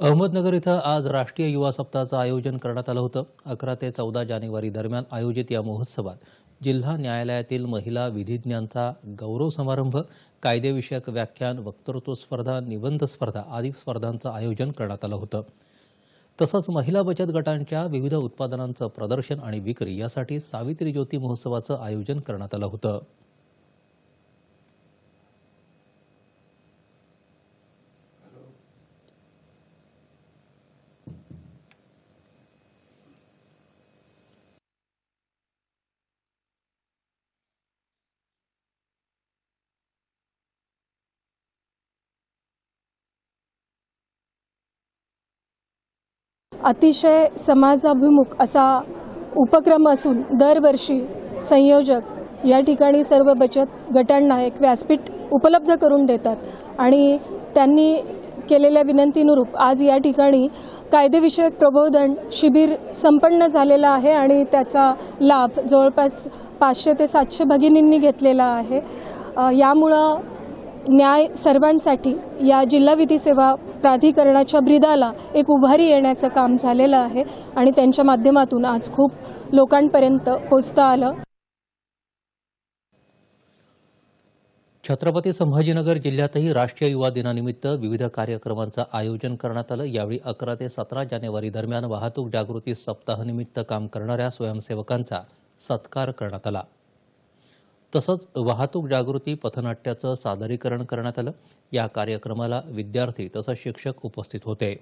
अहमदनगर इथं आज राष्ट्रीय युवा सप्ताहाचं आयोजन करण्यात आलं होतं। 11 ते 14 जानेवारी दरम्यान आयोजित या महोत्सवात जिल्हा न्यायालयातील महिला विधिज्ञांचा गौरव समारंभ, कायदेविषयक व्याख्यान, वक्तृत्व स्पर्धा, निबंध स्पर्धा आदी स्पर्धांचं आयोजन करण्यात आलं होतं। तसंच महिला बचत गटांच्या विविध उत्पादनांचं प्रदर्शन आणि विक्री यासाठी सावित्री ज्योती महोत्सवाचं आयोजन करण्यात आलं होतं। अतिशय समाजाभिमुख असा उपक्रम असून दरवर्षी संयोजक या ठिकाणी सर्व बचत गटांना एक व्यासपीठ उपलब्ध करून देतात आणि त्यांनी केलेल्या विनंतीनुरूप आज या ठिकाणी कायदेविषयक प्रबोधन शिबिर संपन्न झालेलं आहे आणि त्याचा लाभ जवळपास 500 ते 700 भगिनींनी घेतलेला आहे। यामुळं न्याय सर्वांसाठी या जिल्हा विधी सेवा प्राधिकरणाच्या ब्रिदाला एक उभारी येण्याचं काम झालेलं आहे आणि त्यांच्या माध्यमातून आज खूप लोकांपर्यंत पोहोचता आलं। छत्रपती संभाजीनगर जिल्ह्यातही राष्ट्रीय युवा दिनानिमित्त विविध कार्यक्रमांचं आयोजन करण्यात आलं। यावेळी 11 ते 17 जानेवारी दरम्यान वाहतूक जागृती सप्ताहानिमित्त काम करणाऱ्या स्वयंसेवकांचा सत्कार करण्यात आला। तसंच वाहतूक जागृती पथनाट्याचं सादरीकरण करण्यात आलं। या कार्यक्रमाला विद्यार्थी तसंच शिक्षक उपस्थित होते।